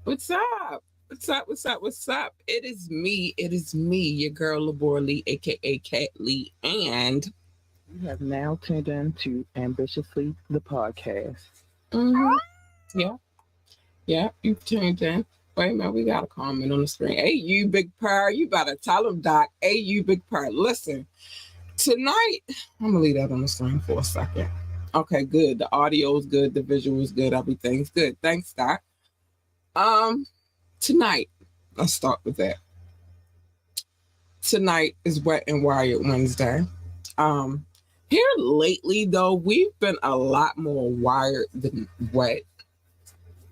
What's up? What's up? What's up? What's up? It is me. It is me, your girl Labor Lee, aka Cat Lee, and You have now tuned in to Ambitiously the podcast. mhm, yeah, yeah, you tuned in. Wait a minute, we got a comment on the screen. Hey, you big purr, you better tell him, Doc. Hey, you big purr. Listen, tonight I'm gonna leave that on the screen for a second. Okay, good. The audio's good, the visual's good, everything's good. Thanks, Doc. Um, tonight, let's start with that. Tonight is Wet and Wired Wednesday. Um, Here lately, though, we've been a lot more wired than wet,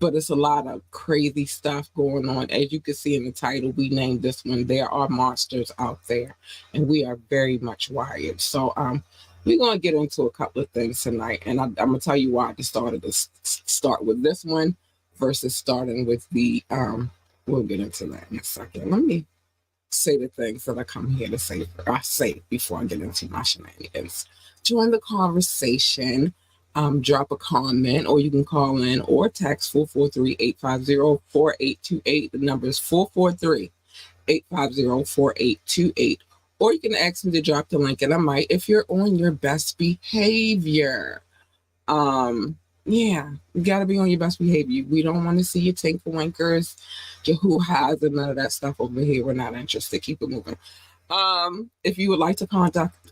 but it's a lot of crazy stuff going on. As you can see in the title, we named this one "There Are Monsters Out There," and we are very much wired. So, we're gonna get into a couple of things tonight, and I'm gonna tell you why I decided to start with this one versus starting with the. We'll get into that in a second. Let me say the things that I come here to say. I say before I get into my shenanigans. Join the conversation. Drop a comment, or you can call in or text 443-850-4828. The number is 443-850-4828. Or you can ask me to drop the link, and I might if you're on your best behavior. Yeah, you got to be on your best behavior. We don't want to see your tinklewinkers, your hoo-has, and none of that stuff over here. We're not interested. Keep it moving. If you would like to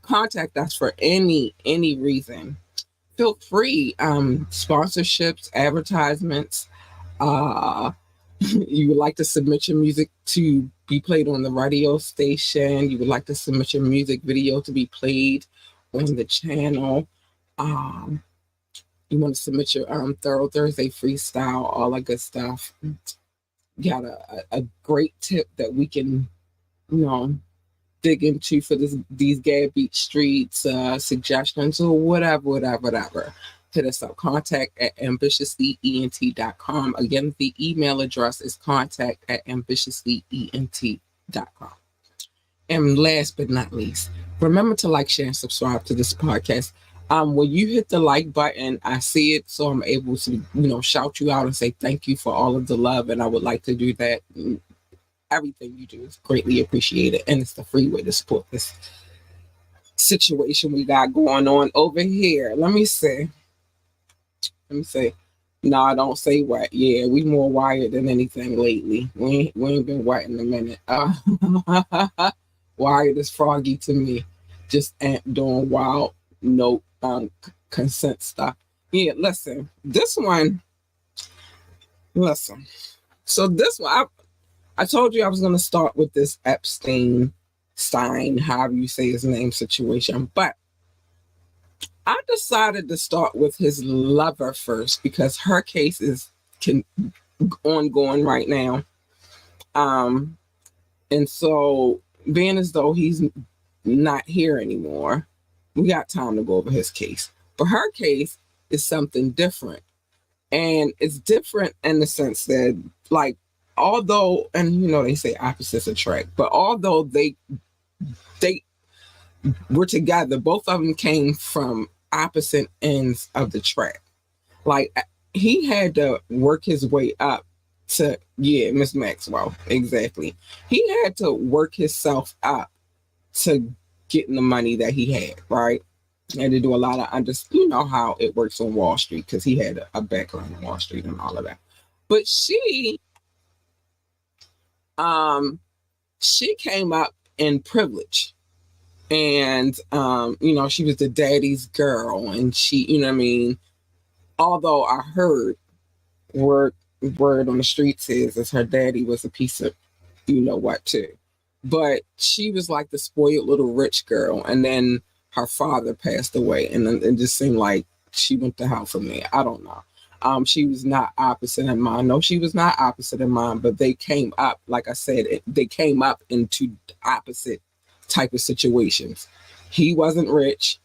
contact us for any reason, feel free. Sponsorships, advertisements. Uh, you would like to submit your music to be played on the radio station. You would like to submit your music video to be played on the channel. Um, you want to submit your Thorough Thursday freestyle, all that good stuff. Got a great tip that we can, you know, dig into for these Gab Beach Streets, suggestions or whatever. Hit us up. Contact at ambitiouslyent.com. Again, the email address is contact at ambitiouslyent.com. And last but not least, remember to like, share, and subscribe to this podcast. When you hit the like button, I see it, so I'm able to, shout you out and say thank you for all of the love. And I would like to do that. Everything you do is greatly appreciated, and it's the free way to support this situation we got going on over here. Let me see. No, I don't say wet. Yeah, we more wired than anything lately. We ain't been wet in a minute. Wired is froggy to me. Just ain't doing wild no consent stuff. Yeah, listen. This one. Listen. So this one, I told you I was going to start with this Stein, however you say his name, situation, but I decided to start with his lover first because her case is ongoing right now. And so being as though he's not here anymore, we got time to go over his case. But her case is something different. And it's different in the sense that, like, although, and they say opposites attract, but although they were together, both of them came from opposite ends of the track. Like, he had to work his way up to, yeah, Miss Maxwell, exactly. He had to work himself up to getting the money that he had, right? And to do a lot of how it works on Wall Street, because he had a background on Wall Street and all of that. But she came up in privilege, and she was the daddy's girl, and she, although I heard word on the streets is her daddy was a piece of what too, but she was like the spoiled little rich girl, and then her father passed away, and then it just seemed like she went to hell from there. I don't know. She was not opposite in mind. No, she was not opposite in mind, but they came up, like I said, they came up into opposite type of situations. He wasn't rich,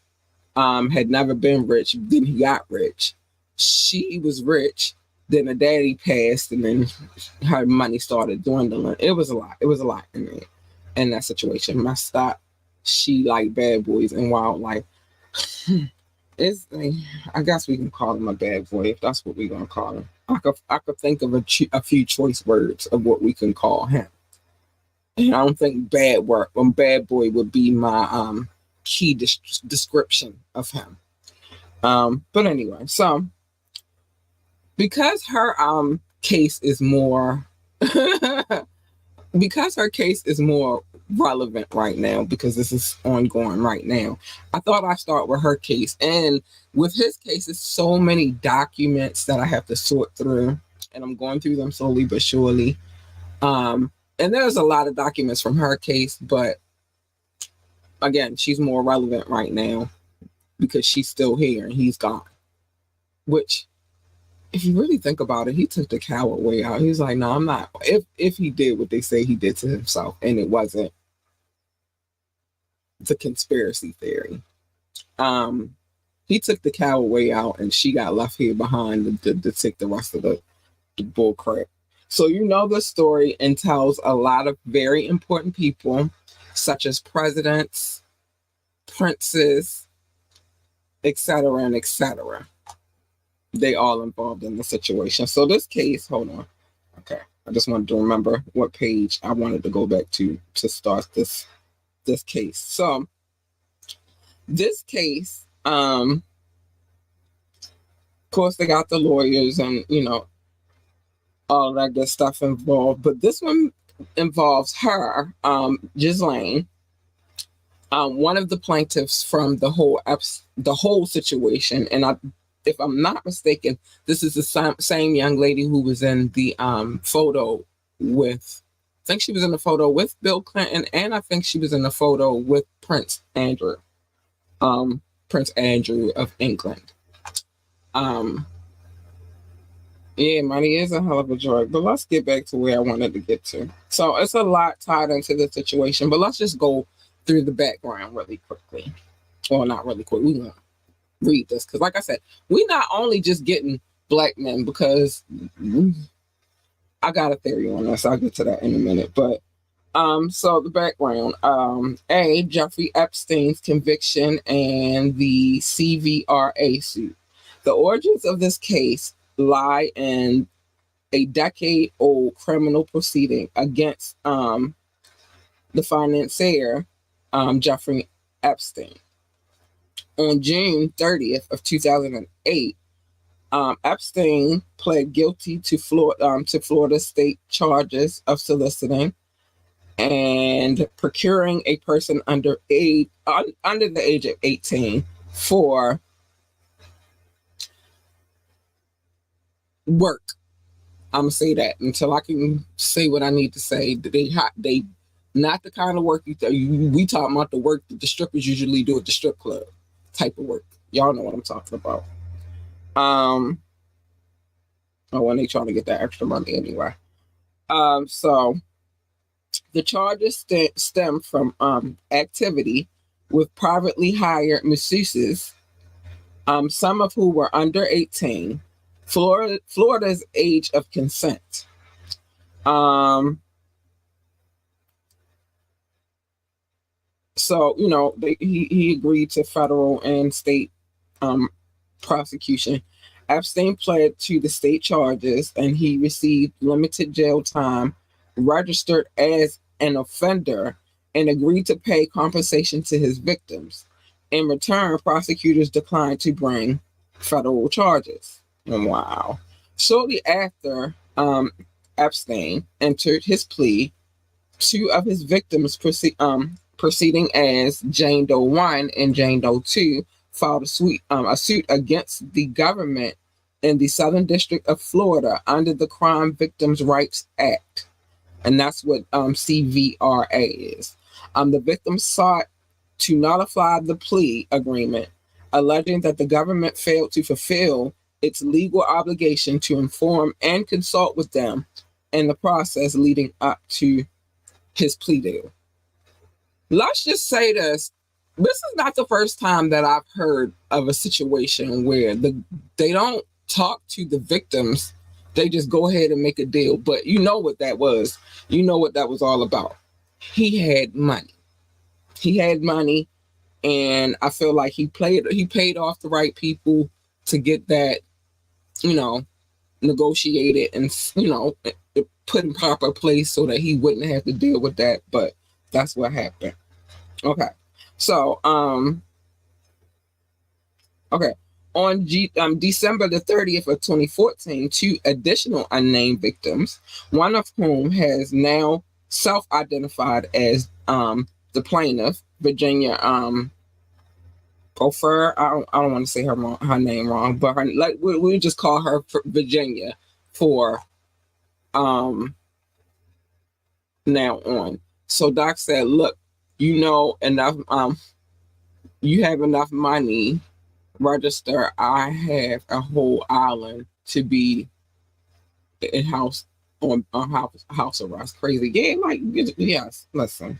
had never been rich, then he got rich. She was rich, then her daddy passed, and then her money started dwindling. It was a lot. It was a lot in that situation. Messed up. She liked bad boys and wildlife. Is I guess we can call him a bad boy if that's what we're gonna call him. I could think of a few choice words of what we can call him. And I don't think bad boy would be my key description of him. But anyway, so because her case is more because her case is more relevant right now, because this is ongoing right now, I thought I'd start with her case. And with his case, it's so many documents that I have to sort through, and I'm going through them slowly but surely. And there's a lot of documents from her case, but again, she's more relevant right now because she's still here and he's gone. Which, if you really think about it, he took the coward way out. He was like, "No, I'm not." If he did what they say he did to himself, and it wasn't the conspiracy theory, he took the coward way out, and she got left here behind to take the rest of the bull crap. So you know the story and tells a lot of very important people, such as presidents, princes, etc., and etc. They all involved in the situation. So this case, hold on. Okay. I just wanted to remember what page I wanted to go back to start this case. So this case, of course, they got the lawyers and, all of that good stuff involved. But this one involves her, Ghislaine, one of the plaintiffs from the whole situation. And if I'm not mistaken, this is the same young lady who was in the photo with, I think she was in the photo with Bill Clinton, and I think she was in the photo with Prince Andrew of England. Yeah, money is a hell of a drug, but let's get back to where I wanted to get to. So it's a lot tied into the situation, but let's just go through the background really quickly. Well, not really quick. We're going to read this because, like I said, we're not only just getting black men, because I got a theory on this. I'll get to that in a minute. But so the background, Jeffrey Epstein's conviction and the CVRA suit. The origins of this case lie in a decade-old criminal proceeding against the financier Jeffrey Epstein. On June 30th of 2008, Epstein pled guilty to Florida state charges of soliciting and procuring a person under the age of 18 for work. I'm gonna say that until I can say what I need to say. They not the kind of work we talking about, the work that the strippers usually do at the strip club type of work. Y'all know what I'm talking about. When they trying to get that extra money anyway. So the charges stem from activity with privately hired masseuses, some of who were under 18, Florida's age of consent. So, he agreed to federal and state prosecution. Epstein pled to the state charges and he received limited jail time, registered as an offender, and agreed to pay compensation to his victims. In return, prosecutors declined to bring federal charges. Wow. Shortly after Epstein entered his plea, two of his victims proceeding as Jane Doe 1 and Jane Doe 2 filed a suit against the government in the Southern District of Florida under the Crime Victims' Rights Act. And that's what CVRA is. The victims sought to nullify the plea agreement, alleging that the government failed to fulfill its legal obligation to inform and consult with them in the process leading up to his plea deal. Let's just say this. This is not the first time that I've heard of a situation where they don't talk to the victims. They just go ahead and make a deal. But you know what that was. You know what that was all about. He had money. He had money. And I feel like he paid off the right people to get that, negotiated and, put in proper place so that he wouldn't have to deal with that. But that's what happened. Okay. So, okay. On December the 30th of 2014, two additional unnamed victims, one of whom has now self-identified as the plaintiff, Virginia Ofer. I don't want to say her name wrong, but we'll just call her Virginia for now on. So Doc said, look, enough, you have enough money, register. I have a whole island to be in house arrest. Crazy. Yeah, yes, listen.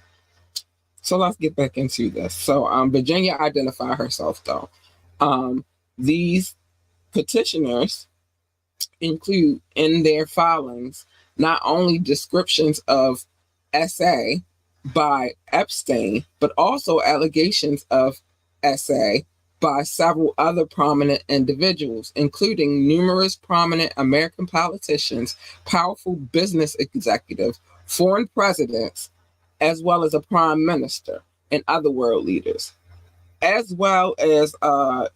So let's get back into this. So Virginia identified herself though. These petitioners include in their filings not only descriptions of SA by Epstein, but also allegations of SA by several other prominent individuals, including numerous prominent American politicians, powerful business executives, foreign presidents, as well as a prime minister and other world leaders, as well as I'm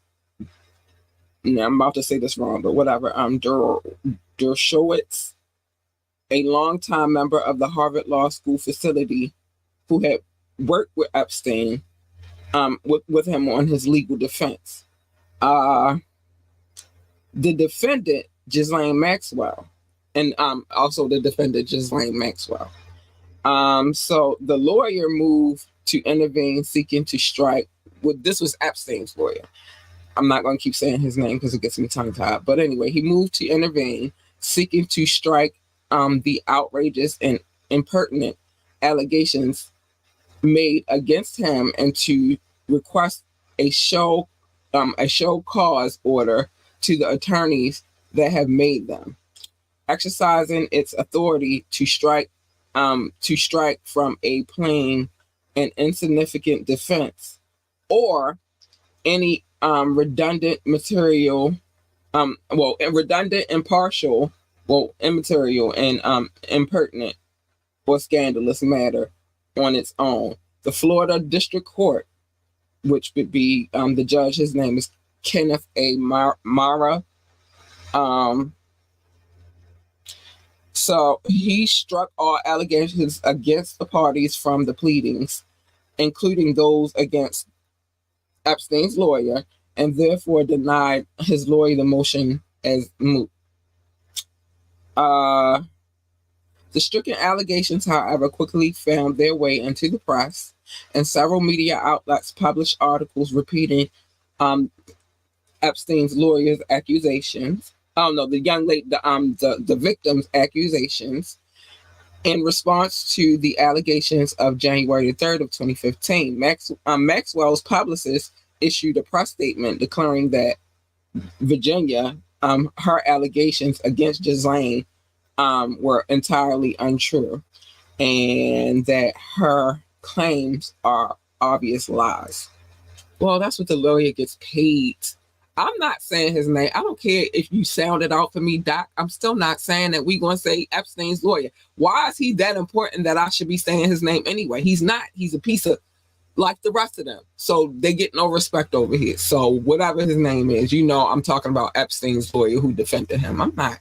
about to say this wrong, but whatever. Dershowitz, a longtime member of the Harvard Law School facility, who had worked with Epstein, with him on his legal defense. The defendant, Ghislaine Maxwell, and also the defendant, Ghislaine Maxwell. So the lawyer moved to intervene, seeking to strike. This was Epstein's lawyer. I'm not going to keep saying his name because it gets me tongue-tied. But anyway, he moved to intervene, seeking to strike the outrageous and impertinent allegations made against him and to request a show cause order to the attorneys that have made them, exercising its authority to strike from a plain and insignificant defense or any redundant material, redundant, impartial, immaterial, and impertinent or scandalous matter on its own. The Florida District Court, which would be the judge, his name is Kenneth A. Mara. So he struck all allegations against the parties from the pleadings, including those against Epstein's lawyer, and therefore denied his lawyer the motion as moot. The stricken allegations, however, quickly found their way into the press, and several media outlets published articles repeating Epstein's lawyer's accusations. The young lady, the victim's accusations, in response to the allegations of January 3rd of 2015. Maxwell's publicist issued a press statement declaring that Virginia, her allegations against Ghislaine were entirely untrue and that her claims are obvious lies. Well, that's what the lawyer gets paid. I'm not saying his name. I don't care if you sound it out for me, Doc. I'm still not saying that we're going to say Epstein's lawyer. Why is he that important that I should be saying his name anyway? He's not. He's a piece of, like the rest of them. So they get no respect over here. So whatever his name is, I'm talking about Epstein's lawyer who defended him. I'm not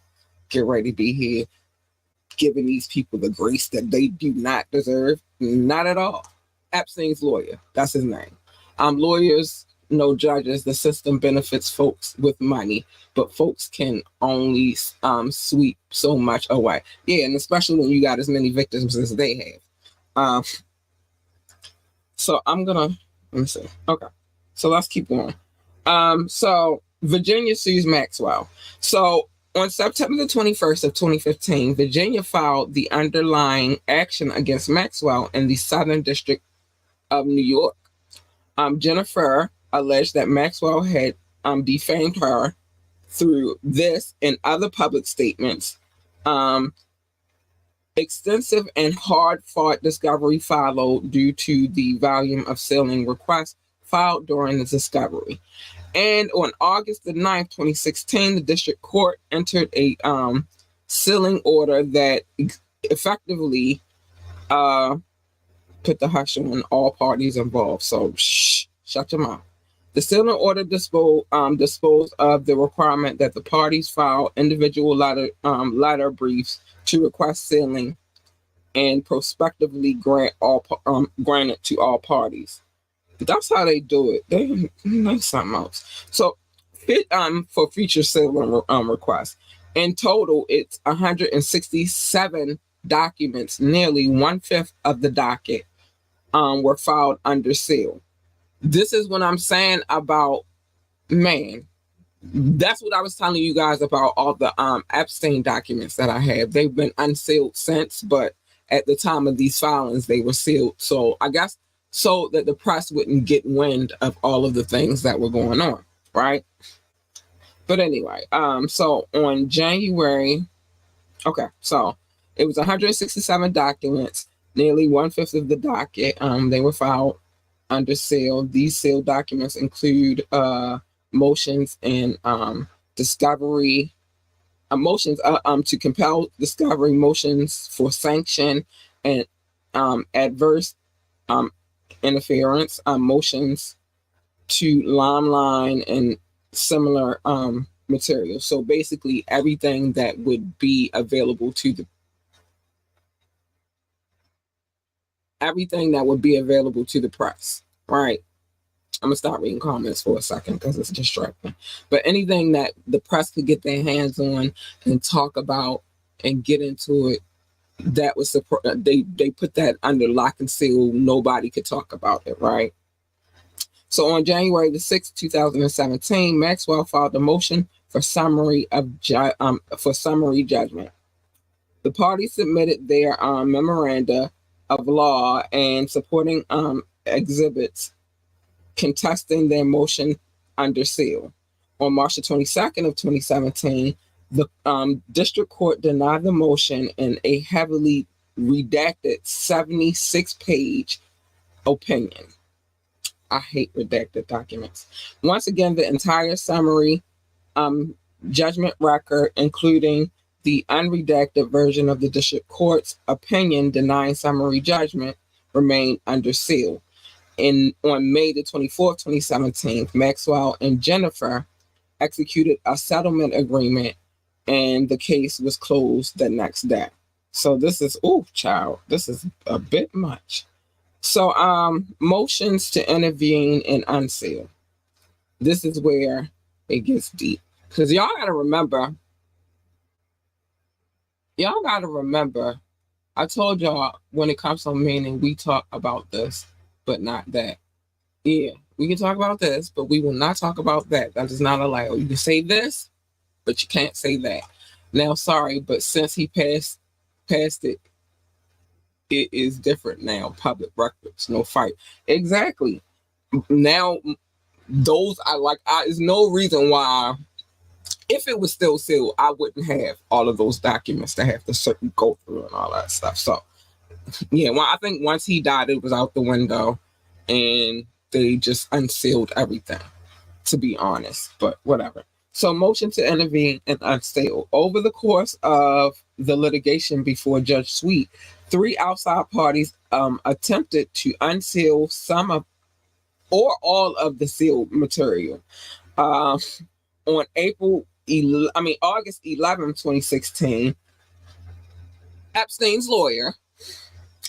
getting ready to be here giving these people the grace that they do not deserve. Not at all. Epstein's lawyer. That's his name. Lawyers, no judges. The system benefits folks with money, but folks can only sweep so much away. Yeah, and especially when you got as many victims as they have. So let me see. Okay, so let's keep going. So Virginia sues Maxwell. So on September the 21st of 2015, Virginia filed the underlying action against Maxwell in the Southern District of New York. Jennifer alleged that Maxwell had defamed her through this and other public statements. Extensive and hard-fought discovery followed due to the volume of sealing requests filed during the discovery. And on August the 9th, 2016, the district court entered a sealing order that effectively put the hush on all parties involved. So shut your mouth. The sealing order disposed of the requirement that the parties file individual letter briefs to request sealing and prospectively grant it to all parties. That's how they do it. They know something else. So, for future sealing requests, in total, it's 167 documents. Nearly 1/5 of the docket were filed under seal. This is what I'm saying about, man. That's what I was telling you guys about all the Epstein documents that I have. They've been unsealed since, but at the time of these filings, they were sealed. So I guess so that the press wouldn't get wind of all of the things that were going on, right? But anyway, so on January, so it was 167 documents, nearly 1/5 of the docket. They were filed under seal. These sealed documents include motions and discovery, motions to compel discovery, motions for sanction and adverse interference, motions to line and similar material. So basically everything that would be available to the press, right? I'm gonna stop reading comments for a second because it's distracting. But anything that the press could get their hands on and talk about and get into it, that was they put that under lock and seal. Nobody could talk about it, right? So on January the 6th, 2017, Maxwell filed a motion for summary judgment. The parties submitted their memoranda of law and supporting exhibits contesting their motion under seal. On March the 22nd of 2017, the district court denied the motion in a heavily redacted 76-page opinion. I hate redacted documents. Once again, the entire summary judgment record, including the unredacted version of the district court's opinion denying summary judgment, remained under seal. On May the 24th, 2017, Maxwell and Jennifer executed a settlement agreement and the case was closed the next day. So this is, this is a bit much. So motions to intervene and unseal. This is where it gets deep. Because y'all got to remember, I told y'all when it comes to meaning, we talk about this, but not that. Yeah, we can talk about this, but we will not talk about that. That is not allowed. You can say this, but you can't say that. Now, sorry, but since he passed it, it is different now. Public records, no fight. Exactly. Now, there's no reason why, if it was still sealed, I wouldn't have all of those documents to have to go through and all that stuff. So, yeah, I think once he died, it was out the window and they just unsealed everything, to be honest, but whatever. So motion to intervene and unseal. Over the course of the litigation before Judge Sweet, 3 outside parties attempted to unseal some of or all of the sealed material. On August 11, 2016, Epstein's lawyer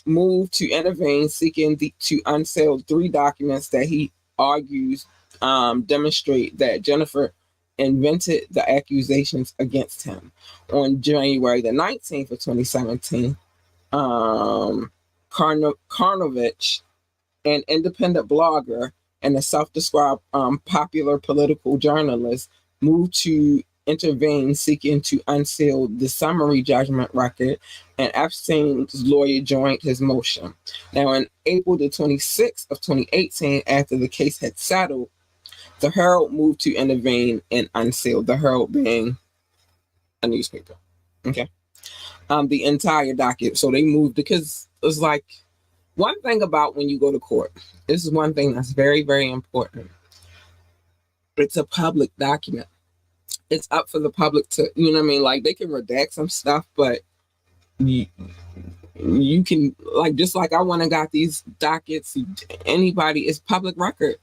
moved to intervene, seeking to unseal 3 documents that he argues demonstrate that Jennifer invented the accusations against him. On January the 19th of 2017, Karnovich, an independent blogger and a self-described popular political journalist, moved to intervene, seeking to unseal the summary judgment record, and Epstein's lawyer joined his motion. Now, on April the 26th of 2018, after the case had settled, the Herald moved to intervene and unseal, the Herald being a newspaper. Okay. The entire docket. So they moved because it's like One thing about when you go to court, this is one thing that's very, very important. It's a public document. It's up for the public to, you know what I mean? Like, they can redact some stuff, but you can, like, just like I went and got these dockets, anybody, it's public record.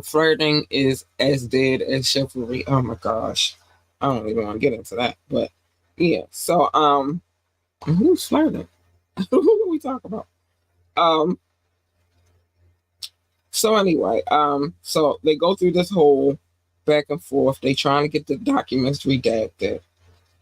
Flirting is as dead as chivalry. Oh my gosh. I don't even want to get into that, but yeah. So, who's flirting? Who are we talking about? So anyway, so they go through this whole back and forth. They trying to get the documents redacted.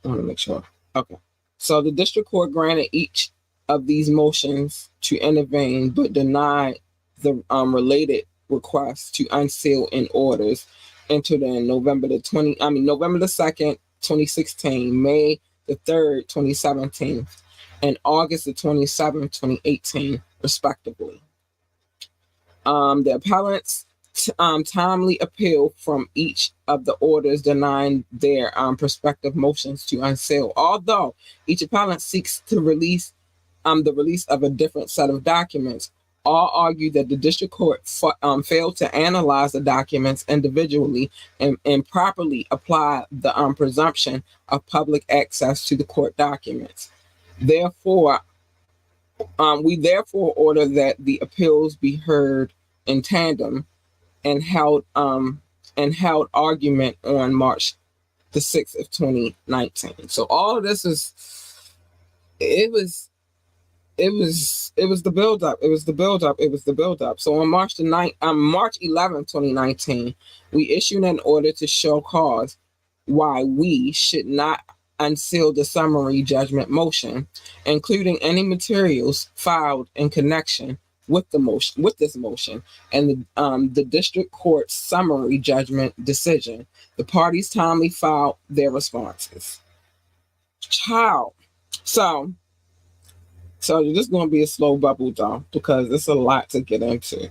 I want to make sure. Okay. So the district court granted each of these motions to intervene, but denied the related requests to unseal in orders entered in November the 2nd, 2016, May the 3rd, 2017, and August the 27th, 2018, respectively. The appellants timely appeal from each of the orders denying their prospective motions to unseal. Although each appellant seeks to release the release of a different set of documents, all argue that the district court failed to analyze the documents individually and properly apply the presumption of public access to the court documents. Therefore, we therefore order that the appeals be heard in tandem and held argument on March the 6th of 2019. So all of this it was the buildup. It was the buildup. So on March 11th, 2019, we issued an order to show cause why we should not unseal the summary judgment motion, including any materials filed in connection with this motion, and the district court's summary judgment decision. The parties timely filed their responses. Child. So this is going to be a slow bubble though, because it's a lot to get into.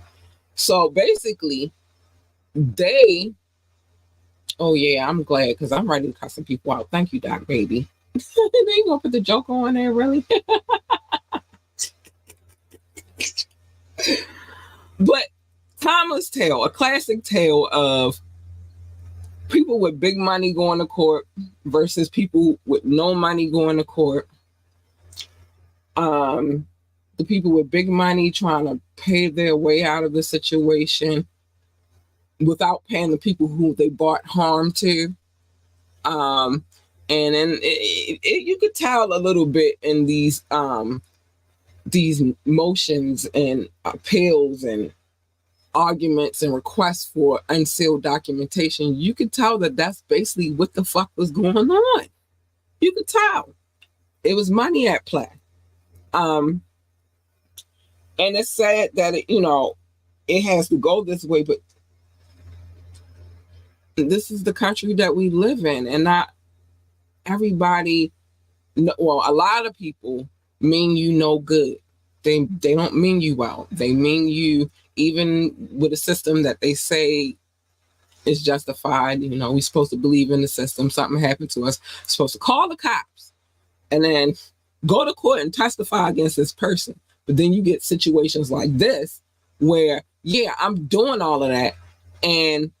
So basically, oh yeah, I'm glad because I'm ready to cut some people out. Thank you, Doc Baby. They gonna put the joke on there, really? But timeless tale, a classic tale of people with big money going to court versus people with no money going to court. The people with big money trying to pay their way out of the situation without paying the people who they brought harm to. And then you could tell a little bit in these motions and appeals and arguments and requests for unsealed documentation. You could tell that that's basically what the fuck was going on. You could tell it was money at play. And it's sad that it has to go this way, but this is the country that we live in, and not everybody. Well, a lot of people mean you no good. They don't mean you well. They mean you, even with a system that they say is justified. We're supposed to believe in the system. Something happened to us. We're supposed to call the cops and then go to court and testify against this person. But then you get situations like this where, yeah, I'm doing all of that and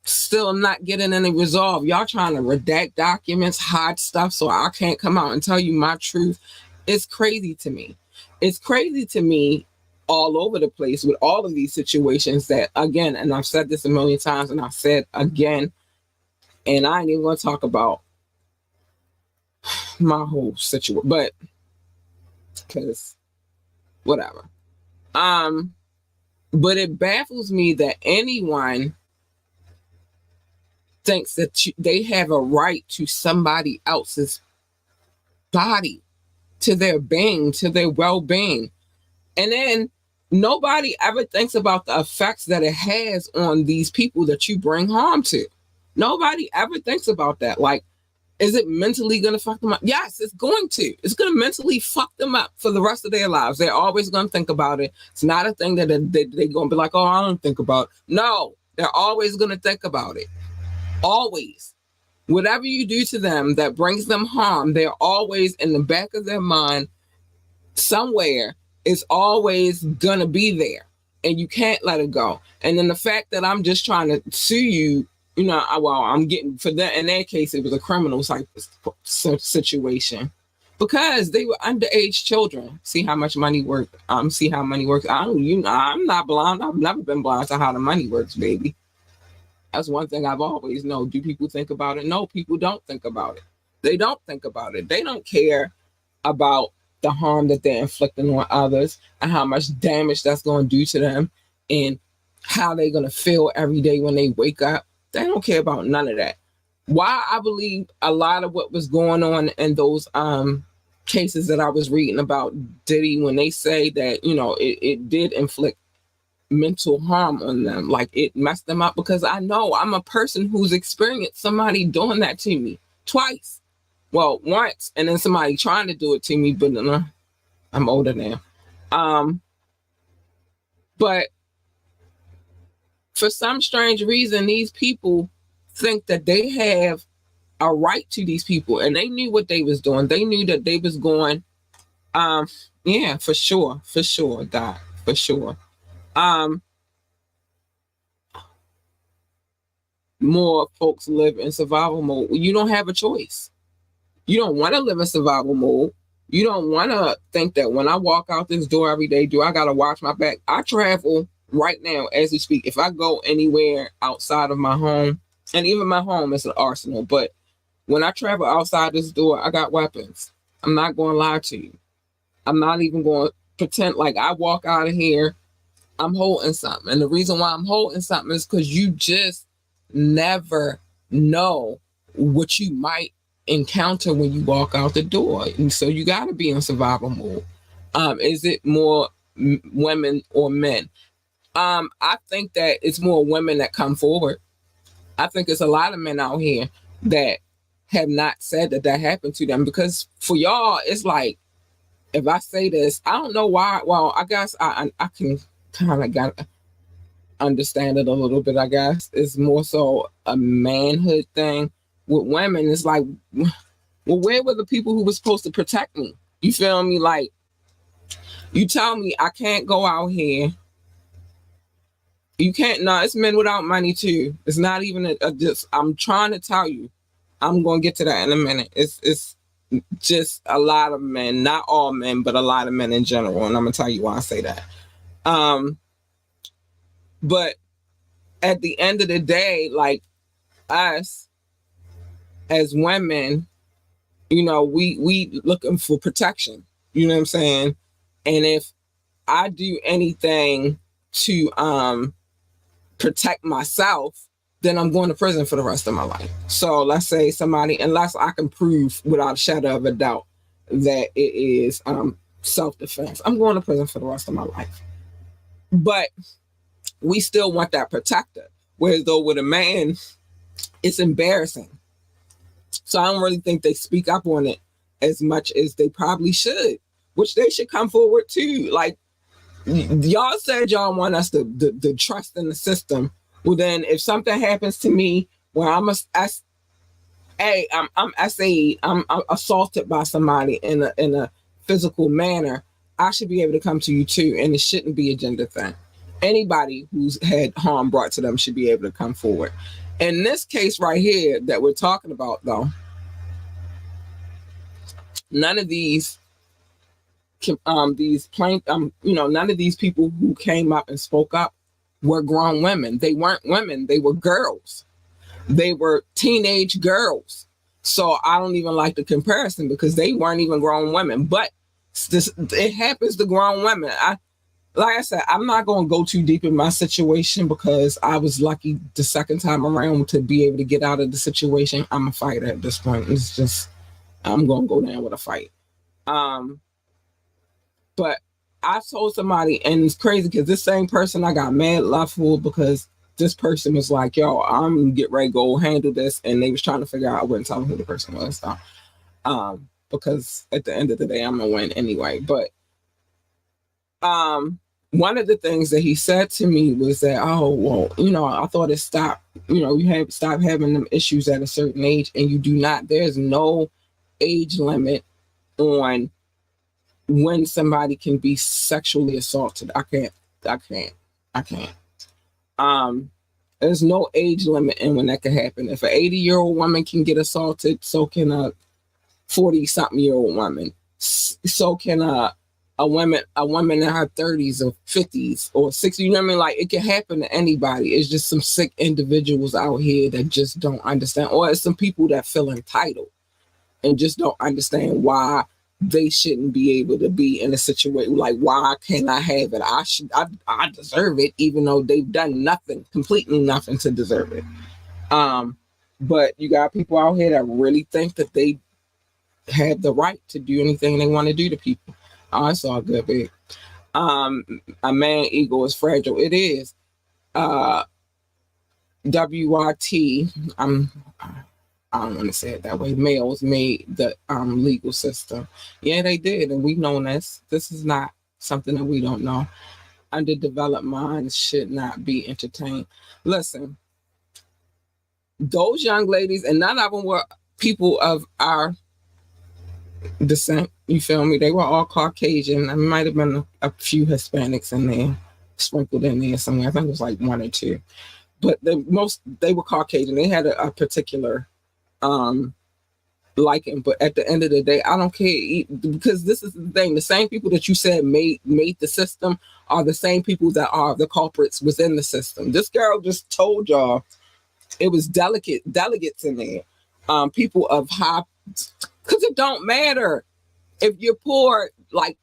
still not getting any resolve. Y'all trying to redact documents, hide stuff so I can't come out and tell you my truth. It's crazy to me. It's crazy to me all over the place with all of these situations that, again, and I've said this a million times and I've said again, and I ain't even going to talk about my whole situation, but because whatever. But it baffles me that anyone thinks that they have a right to somebody else's body, to their being, to their well-being. And then nobody ever thinks about the effects that it has on these people that you bring harm to. Nobody ever thinks about that. Like, is it mentally going to fuck them up? Yes, it's going to. It's going to mentally fuck them up for the rest of their lives. They're always going to think about it. It's not a thing that they're going to be like, oh, I don't think about it. No, they're always going to think about it. Always. Whatever you do to them that brings them harm, they're always in the back of their mind somewhere It's always gonna be there, and you can't let it go. And then the fact that I'm just trying to sue you, I'm getting for that. In that case, it was a criminal type situation because they were underage children. See how much money works. See how money works. I'm not blind. I've never been blind to how the money works, baby. That's one thing I've always known. Do people think about it? No, people don't think about it. They don't think about it. They don't care about the harm that they're inflicting on others and how much damage that's going to do to them and how they're going to feel every day when they wake up. They don't care about none of that. Why I believe a lot of what was going on in those cases that I was reading about Diddy, when they say that, it did inflict mental harm on them, like it messed them up, because I know I'm a person who's experienced somebody doing that to me twice. Well, once, and then somebody trying to do it to me, but I'm older now. But for some strange reason, these people think that they have a right to these people, and they knew what they was doing. They knew that they was going, yeah, for sure, Doc, for sure. More folks live in survival mode. You don't have a choice. You don't want to live in survival mode. You don't want to think that when I walk out this door every day, do I got to watch my back? I travel right now as we speak. If I go anywhere outside of my home, and even my home is an arsenal, but when I travel outside this door, I got weapons. I'm not going to lie to you. I'm not even going to pretend like I walk out of here, I'm holding something. And the reason why I'm holding something is because you just never know what you might encounter when you walk out the door. And so you got to be in survival mode. Is it more women or men? I think that it's more women that come forward. I think it's a lot of men out here that have not said that happened to them, because for y'all, it's like, if I say this, I don't know why. Well, I guess I can kind of understand it a little bit. I guess it's more so a manhood thing. With women, it's like, well, where were the people who were supposed to protect me? You feel me? Like, you tell me I can't go out here. You can't. No, it's men without money too. It's not even just. I'm trying to tell you. I'm going to get to that in a minute. It's just a lot of men, not all men, but a lot of men in general, and I'm gonna tell you why I say that. But at the end of the day, like, us as women, we looking for protection. You know what I'm saying? And if I do anything to protect myself, then I'm going to prison for the rest of my life. So let's say somebody, unless I can prove without a shadow of a doubt that it is self-defense, I'm going to prison for the rest of my life. But we still want that protector. Whereas though with a man, it's embarrassing. So I don't really think they speak up on it as much as they probably should, which they should come forward too. Like, y'all said y'all want us to trust in the system. Well, then if something happens to me where I'm assaulted by somebody in a physical manner, I should be able to come to you too, and it shouldn't be a gender thing. Anybody who's had harm brought to them should be able to come forward. In this case right here that we're talking about, though, none of these none of these people who came up and spoke up were grown women. They weren't women. They were girls. They were teenage girls. So I don't even like the comparison because they weren't even grown women. But it happens to grown women. Like I said, I'm not going to go too deep in my situation because I was lucky the second time around to be able to get out of the situation. I'm a fighter at this point. It's just, I'm going to go down with a fight. But I told somebody, and it's crazy because this same person I got mad love for because this person was like, yo, I'm going to get ready to go handle this. And they was trying to figure out, I wouldn't tell them who the person was. So, because at the end of the day, I'm going to win anyway. But one of the things that he said to me was that, oh, well, I thought it stopped. You stop having them issues at a certain age, and you do not. There's no age limit on when somebody can be sexually assaulted. I can't. There's no age limit in when that can happen. If an 80-year-old woman can get assaulted, so can a 40-something-year-old woman. So can a woman in her 30s or 50s or 60s. You know what I mean? Like, it can happen to anybody. It's just some sick individuals out here that just don't understand, or it's some people that feel entitled and just don't understand why they shouldn't be able to be in a situation. Like, why can't I have it? I deserve it, even though they've done completely nothing to deserve it. But you got people out here that really think that they have the right to do anything they want to do to people. Oh, it's all good, babe. A man ego is fragile. It is. WYT. I don't want to say it that way. Males made the legal system. Yeah, they did, and we know this. This is not something that we don't know. Underdeveloped minds should not be entertained. Listen, those young ladies, and none of them were people of our descent. You feel me? They were all Caucasian. There might have been a few Hispanics in there, sprinkled in there somewhere. I think it was like one or two, but they were Caucasian. They had a particular liking, but at the end of the day, I don't care, because this is the thing. The same people that you said made the system are the same people that are the culprits within the system. This girl just told y'all it was delegates in there, people of high, because it don't matter if you're poor. Like,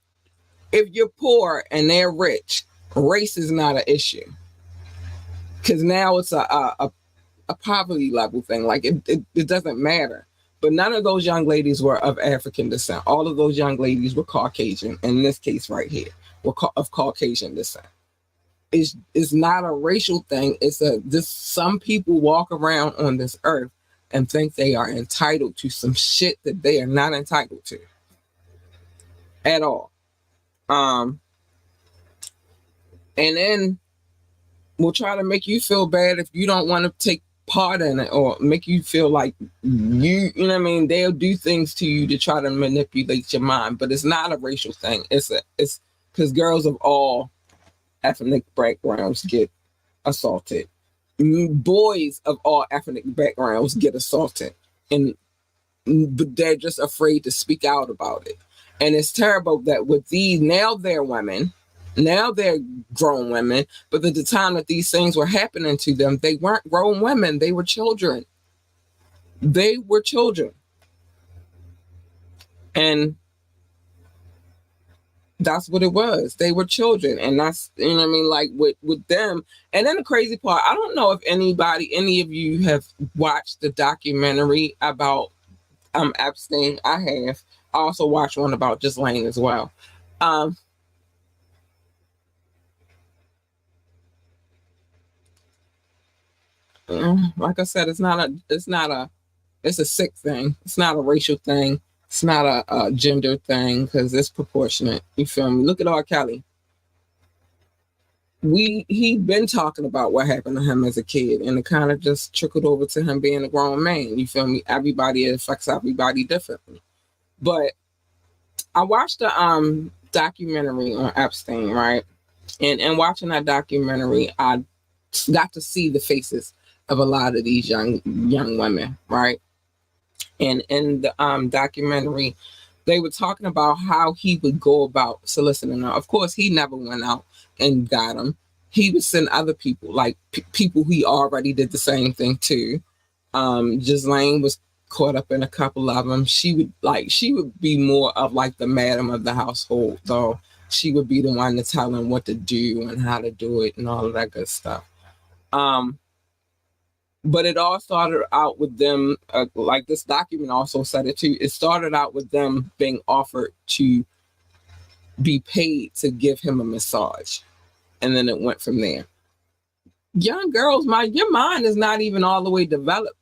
if you're poor and they're rich, race is not an issue, because now it's a poverty level thing. Like, it doesn't matter. But none of those young ladies were of African descent. All of those young ladies were Caucasian. In this case right here, were of Caucasian descent. It's not a racial thing. Some people walk around on this earth and think they are entitled to some shit that they are not entitled to at all. And then we'll try to make you feel bad if you don't want to take part in it, or make you feel like you know what I mean. They'll do things to you to try to manipulate your mind, but it's not a racial thing. It's because girls of all ethnic backgrounds get assaulted. Boys of all ethnic backgrounds get assaulted, but they're just afraid to speak out about it. And it's terrible that with these, now they're women. Now they're grown women, but at the time that these things were happening to them, they weren't grown women. They were children. They were children. And that's what it was. They were children. And that's, you know what I mean, like with them. And then the crazy part, I don't know if any of you have watched the documentary about Epstein. I have. I also watched one about Ghislaine as well. Like I said, it's a sick thing. It's not a racial thing. It's not a gender thing, because it's proportionate. You feel me? Look at R. Kelly. He'd been talking about what happened to him as a kid, and it kind of just trickled over to him being a grown man. You feel me? It affects everybody differently. But I watched the documentary on Epstein, right? And watching that documentary, I got to see the faces of a lot of these young women, right? And in the documentary, they were talking about how he would go about soliciting her. Of course, he never went out and got them. He would send other people, like people he already did the same thing to. Ghislaine was caught up in a couple of them. She would be more of like the madam of the household, though. She would be the one to tell him what to do and how to do it and all of that good stuff. But it all started out with them, like this document also said it too, it started out with them being offered to be paid to give him a massage. And then it went from there. Young girls, your mind is not even all the way developed.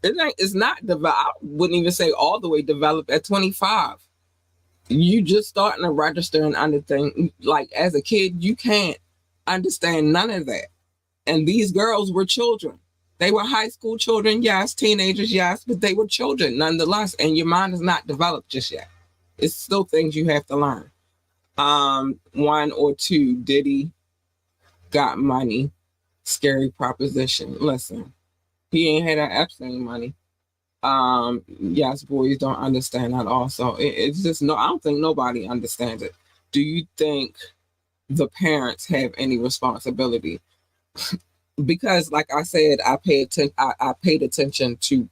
It's not developed. I wouldn't even say all the way developed at 25. You just starting to register and understand. Like, as a kid, you can't understand none of that. And these girls were children. They were high school children, yes, teenagers, yes, but they were children nonetheless. And your mind is not developed just yet. It's still things you have to learn. One or two, Diddy got money. Scary proposition. Listen, he ain't had that Epstein money. Yes, boys don't understand that also. It's just I don't think nobody understands it. Do you think the parents have any responsibility? Because like I said, I paid attention to,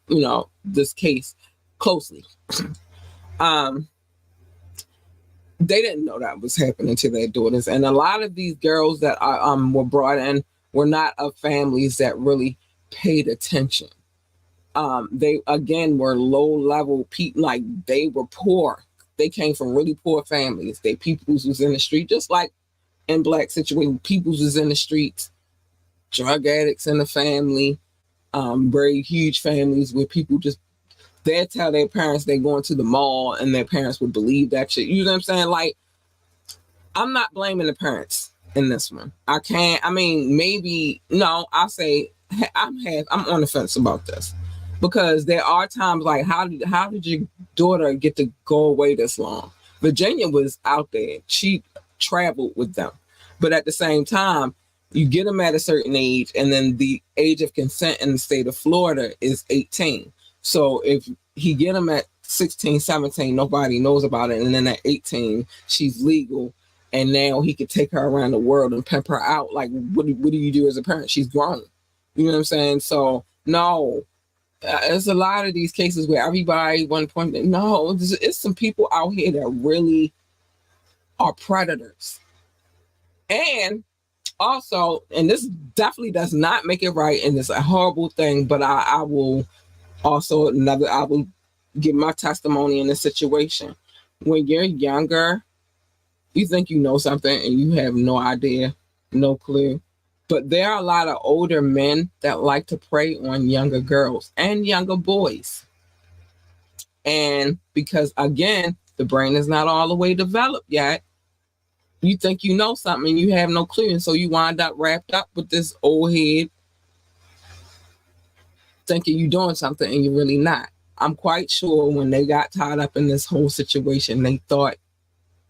this case closely. They didn't know that was happening to their daughters. And a lot of these girls that were brought in were not of families that really paid attention. They, again, were low-level people. Like, they were poor. They came from really poor families. They peoples was in the street, just like in Black situation, peoples was in the streets, drug addicts in the family, very huge families where people just, they'd tell their parents they're going to the mall and their parents would believe that shit. You know what I'm saying? Like, I'm not blaming the parents in this one. I can't. I mean, maybe, no, I'll say I'm on the fence about this. Because there are times like, how did your daughter get to go away this long? Virginia was out there. She traveled with them. But at the same time, you get them at a certain age, and then the age of consent in the state of Florida is 18. So if he get them at 16, 17, nobody knows about it. And then at 18, she's legal. And now he could take her around the world and pimp her out. Like, what do you do as a parent? She's grown. You know what I'm saying? So, no. There's a lot of these cases where everybody one point, no, it's some people out here that really are predators. And also, and this definitely does not make it right, and it's a horrible thing, but I will also I will give my testimony in this situation. When you're younger, you think you know something and you have no idea, no clue. But there are a lot of older men that like to prey on younger girls and younger boys. And because, again, the brain is not all the way developed yet, you think you know something and you have no clue. And so you wind up wrapped up with this old head thinking you're doing something and you're really not. I'm quite sure when they got tied up in this whole situation, they thought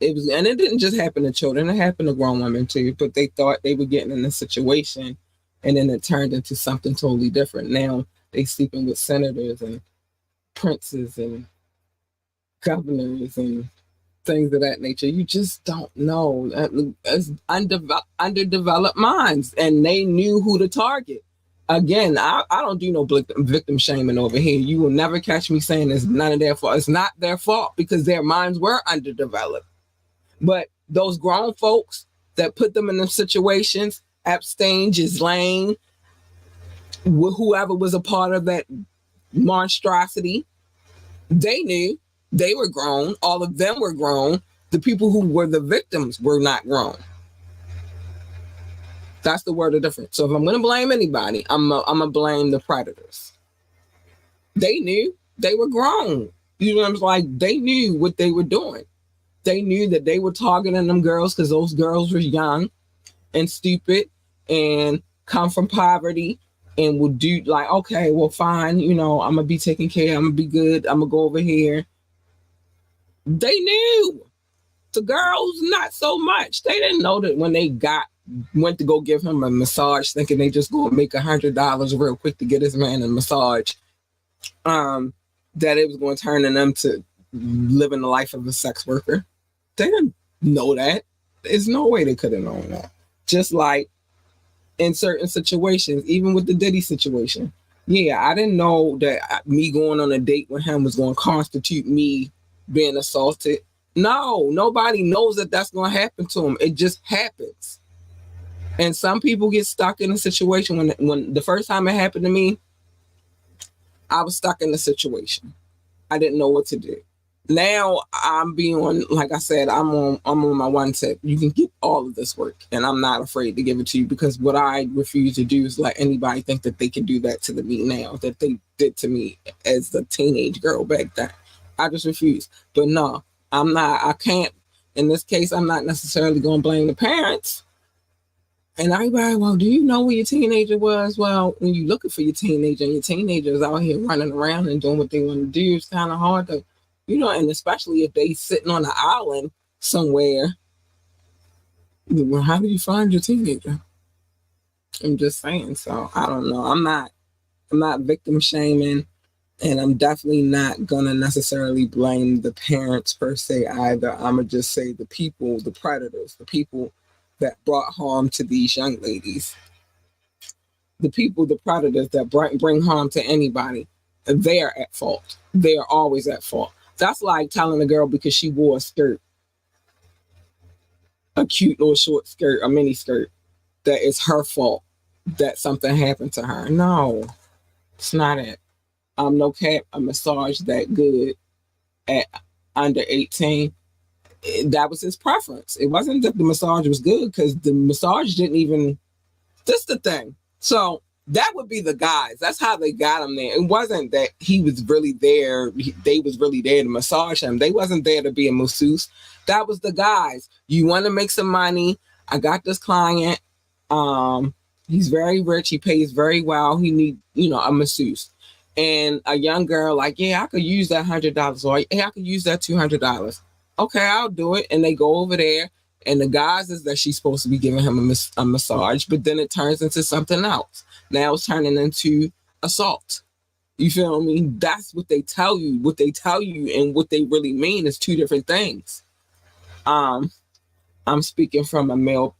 it was, and it didn't just happen to children, it happened to grown women too, but they thought they were getting in a situation and then it turned into something totally different. Now they sleeping with senators and princes and governors and things of that nature. You just don't know. It's underdeveloped minds, and they knew who to target. Again, I don't do no victim shaming over here. You will never catch me saying it's none of their fault. It's not their fault because their minds were underdeveloped. But those grown folks that put them in them situations, Epstein, Ghislaine, whoever was a part of that monstrosity, they knew. They were grown. All of them were grown. The people who were the victims were not grown. That's the word of difference. So if I'm going to blame anybody, I'm going to blame the predators. They knew. They were grown. You know what I'm saying? Like, they knew what they were doing. They knew that they were targeting them girls because those girls were young and stupid and come from poverty and would do like, okay, well, fine. You know, I'm going to be taken care of. I'm going to be good. I'm going to go over here. They knew. The girls, not so much. They didn't know that when they went to go give him a massage, thinking they just go make $100 real quick to get his man a massage, that it was going to turn them to living the life of a sex worker. They didn't know that. There's no way they could have known that. Just like in certain situations, even with the Diddy situation. Yeah, I didn't know that me going on a date with him was going to constitute me being assaulted. No, nobody knows that that's going to happen to them. It just happens. And some people get stuck in a situation. When the first time it happened to me, I was stuck in the situation. I didn't know what to do. Now I'm being, like I said, I'm on my one tip. You can get all of this work, and I'm not afraid to give it to you, because what I refuse to do is let anybody think that they can do that to me now, that they did to me as a teenage girl back then. I just refuse. But no, I can't. In this case, I'm not necessarily going to blame the parents. And everybody, well, do you know where your teenager was? Well, when you're looking for your teenager and your teenager is out here running around and doing what they want to do, it's kind of hard to and especially if they sitting on an island somewhere. Well, how do you find your teenager? I'm just saying. So I don't know. I'm not victim shaming, and I'm definitely not gonna necessarily blame the parents per se either. I'm gonna just say the people, the predators, the people that brought harm to these young ladies. The people, the predators that bring harm to anybody, they are at fault. They are always at fault. That's like telling a girl because she wore a skirt, a cute little short skirt, a mini skirt, that it's her fault that something happened to her. No, it's not it. No cap, a massage that good at under 18, that was his preference. It wasn't that the massage was good, because the massage didn't even, this the thing. So that would be the guys. That's how they got him there. It wasn't that he was really there. They was really there to massage him. They wasn't there to be a masseuse. That was the guys. You want to make some money. I got this client. He's very rich. He pays very well. He need, a masseuse. And a young girl like, yeah, I could use that $100, or hey, I could use that $200. Okay, I'll do it. And they go over there, and the guys is that she's supposed to be giving him a massage, but then it turns into something else. Now it's turning into assault. You feel me? That's what they tell you. What they tell you and what they really mean is two different things. I'm speaking from a male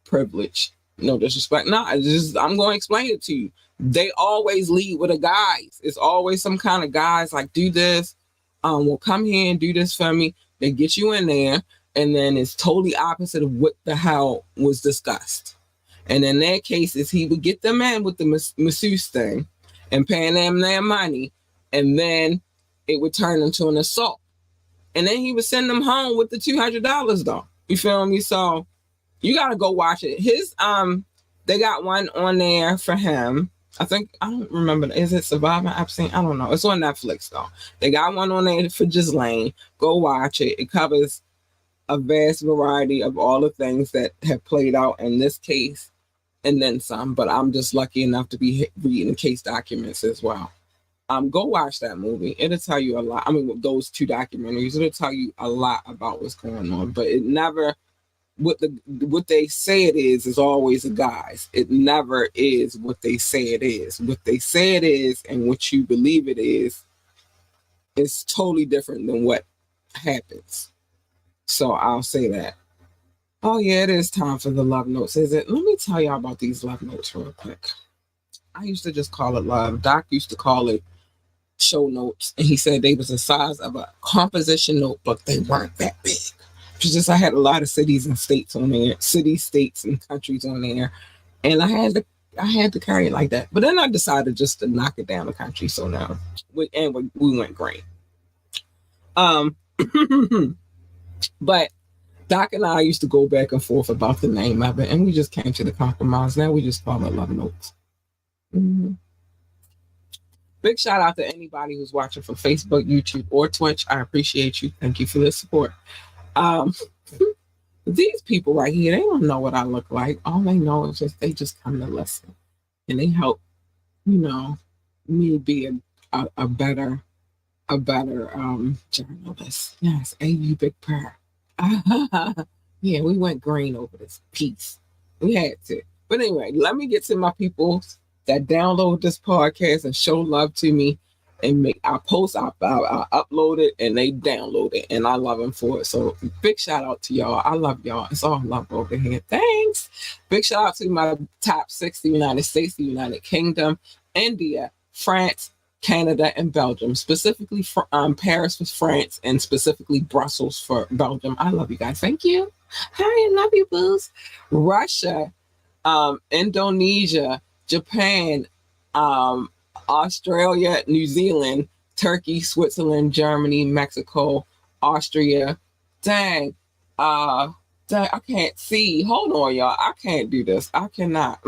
privilege. No disrespect. No, I'm going to explain it to you. They always lead with the guys. It's always some kind of guys like, do this. Well, come here and do this for me. They get you in there, and then it's totally opposite of what the hell was discussed. And in their cases, he would get them in with the masseuse thing and paying them their money, and then it would turn into an assault. And then he would send them home with the $200 though. You feel me? So you gotta go watch it. They got one on there for him. I don't remember. Is it Surviving Epstein? I don't know. It's on Netflix though. They got one on there for Ghislaine. Go watch it. It covers a vast variety of all the things that have played out in this case, and then some. But I'm just lucky enough to be reading case documents as well. Go watch that movie. It'll tell you a lot. I mean, those two documentaries, it'll tell you a lot about what's going on. But it never, what they say it is always a guise. It never is what they say it is. What they say it is and what you believe it is totally different than what happens. So I'll say that. Oh yeah, it is time for the love notes, is it? Let me tell y'all about these love notes real quick. I used to just call it love. Doc used to call it show notes, and he said they was the size of a composition notebook. They weren't that big. It's just I had a lot of cities and states on there, cities, states, and countries on there, and I had to carry it like that. But then I decided just to knock it down the country. So now we went great. But Doc and I used to go back and forth about the name of it, and we just came to the compromise. Now we just call it love notes. Mm-hmm. Big shout out to anybody who's watching from Facebook, YouTube, or Twitch. I appreciate you. Thank you for the support. These people right here, they don't know what I look like. All they know is they just come to listen, and they help, me be a better journalist. Yes, AU Big Prayer. Yeah, we went green over this piece. We had to. But anyway, let me get to my people that download this podcast and show love to me, and I upload it and they download it, and I love them for it. So big shout out to y'all. I love y'all. It's all love over here. Thanks. Big shout out to my top 6, the United States, the United Kingdom, India, France, Canada, and Belgium. Specifically Paris for France, and specifically Brussels for Belgium. I love you guys. Thank you. Hi, I love you, booze. Russia, Indonesia, Japan, Australia, New Zealand, Turkey, Switzerland, Germany, Mexico, Austria. Dang, I can't see. Hold on, y'all. I can't do this. I cannot.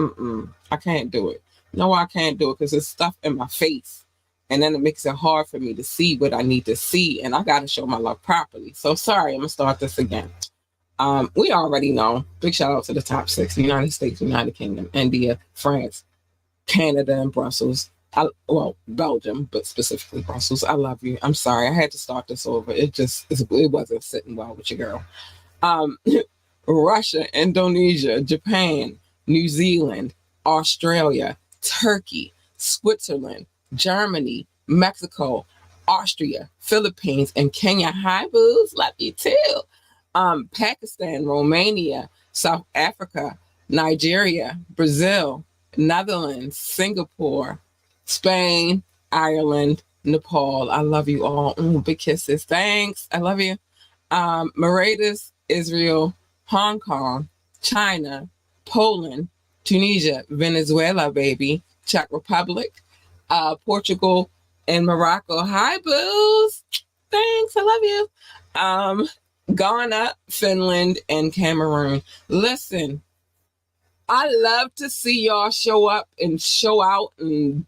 I can't do it. No, I can't do it because there's stuff in my face, and then it makes it hard for me to see what I need to see, and I got to show my love properly. So sorry, I'm gonna start this again. We already know. Big shout out to the top 6: the United States, United Kingdom, India, France, Canada, and Brussels. Belgium, but specifically Brussels. I love you. I'm sorry. I had to start this over. It wasn't sitting well with your girl. Russia, Indonesia, Japan, New Zealand, Australia, Turkey, Switzerland, Germany, Mexico, Austria, Philippines, and Kenya. Hi, boos. Love you too. Pakistan, Romania, South Africa, Nigeria, Brazil, Netherlands, Singapore, Spain, Ireland, Nepal. I love you all. Big kisses. Thanks. I love you. Mauritius, Israel, Hong Kong, China, Poland, Tunisia, Venezuela, baby, Czech Republic, Portugal, and Morocco. Hi, boos. Thanks. I love you. Ghana, Finland, and Cameroon. Listen, I love to see y'all show up and show out and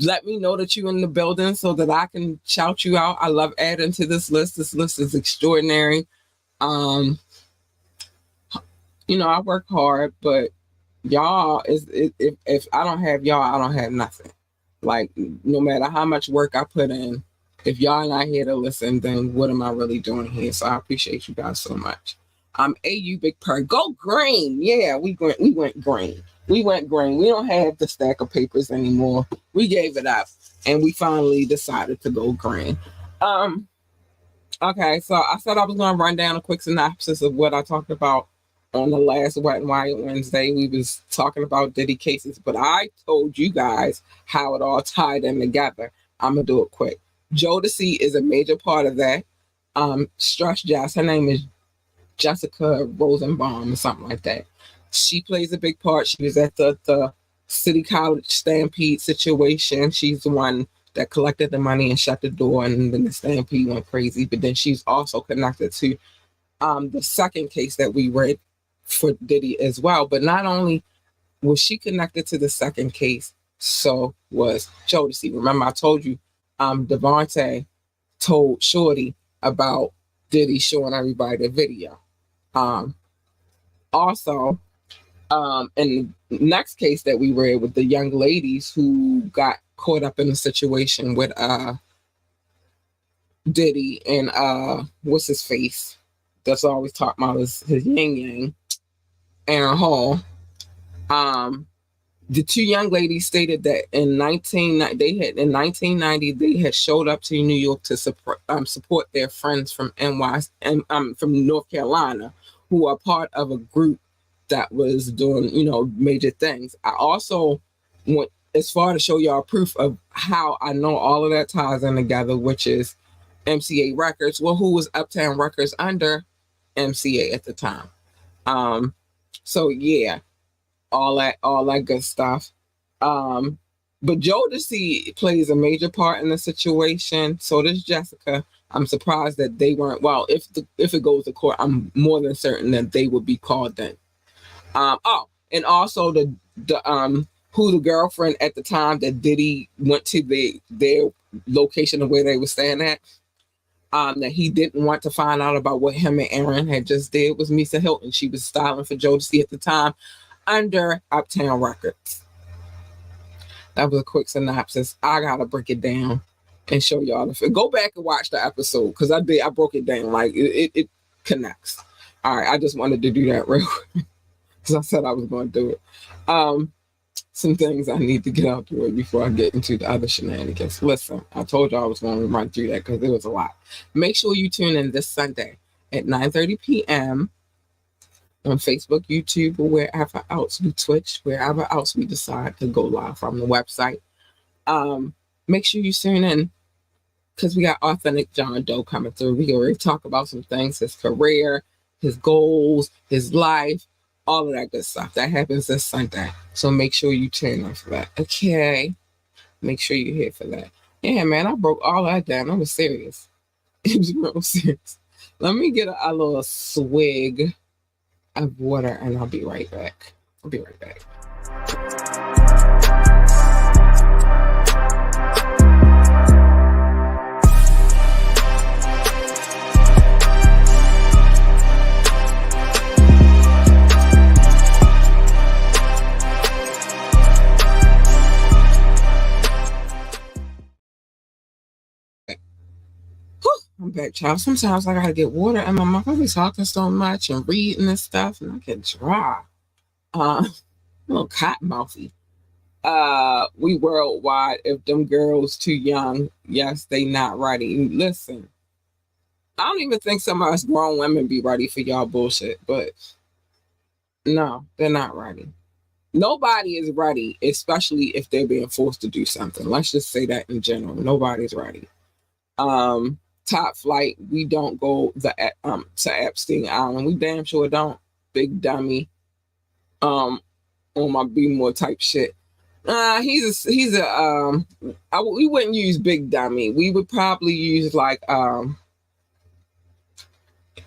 let me know that you're in the building so that I can shout you out. I love adding to this list. This list is extraordinary. I work hard, but y'all if I don't have y'all, I don't have nothing. Like, no matter how much work I put in, if y'all not here to listen, then what am I really doing here? So I appreciate you guys so much. AU Big Purr, go green. Yeah, we went green. We went green. We don't have the stack of papers anymore. We gave it up, and we finally decided to go green. Okay, so I said I was going to run down a quick synopsis of what I talked about on the last Wet and Wild Wednesday. We was talking about Diddy cases, but I told you guys how it all tied in together. I'm going to do it quick. Jodeci is a major part of that. Strush Jazz, her name is Jessica Rosenbaum or something like that. She plays a big part. She was at the City College Stampede situation. She's the one that collected the money and shut the door, and then the Stampede went crazy. But then she's also connected to the second case that we read for Diddy as well. But not only was she connected to the second case, so was Jodeci. Remember, I told you Devontae told Shorty about Diddy showing everybody the video. Also, in the next case that we read with the young ladies who got caught up in a situation with Diddy and what's his face? That's always talking about his yin yang, Aaron Hall. The two young ladies stated that in 1990 they had showed up to New York to support their friends from from North Carolina, who are part of a group that was doing major things. I also went as far to show y'all proof of how I know all of that ties in together, which is MCA Records. Well, who was Uptown Records under MCA at the time? So yeah. All that good stuff. But Jodeci plays a major part in the situation. So does Jessica. I'm surprised that they weren't. Well, if it goes to court, I'm more than certain that they would be called then. And also the who the girlfriend at the time that Diddy went to their location of where they were staying at. That he didn't want to find out about what him and Aaron had just did was Misa Hilton. She was styling for Jodeci at the time under Uptown Records. That was a quick synopsis. I gotta break it down and show y'all. Go back and watch the episode because I broke it down. Like it connects. All right, I just wanted to do that real quick because I said I was going to do it. Some things I need to get out the way before I get into the other shenanigans. Listen, I told y'all I was going to run through that because it was a lot. Make sure you tune in this Sunday at 9:30 p.m. on Facebook, YouTube, or wherever else we Twitch, wherever else we decide to go live from the website. Make sure you tune in because we got Authentic John Doe coming through. We already talk about some things, his career, his goals, his life, all of that good stuff. That happens this Sunday. So make sure you tune in for that. Okay. Make sure you're here for that. Yeah, man, I broke all that down. I was serious. It was real serious. Let me get a little swig of water and I'll be right back. I'm back, child. Sometimes I gotta get water in my mouth. I be talking so much and reading and stuff, and I get dry. A little cotton mouthy. We worldwide. If them girls too young, yes, they not ready. Listen, I don't even think some of us grown women be ready for y'all bullshit, but no, they're not ready. Nobody is ready, especially if they're being forced to do something. Let's just say that in general. Nobody's ready. Top flight, we don't go to Epstein Island. We damn sure don't. Big dummy. On my be more type shit. We wouldn't use big dummy. We would probably use like I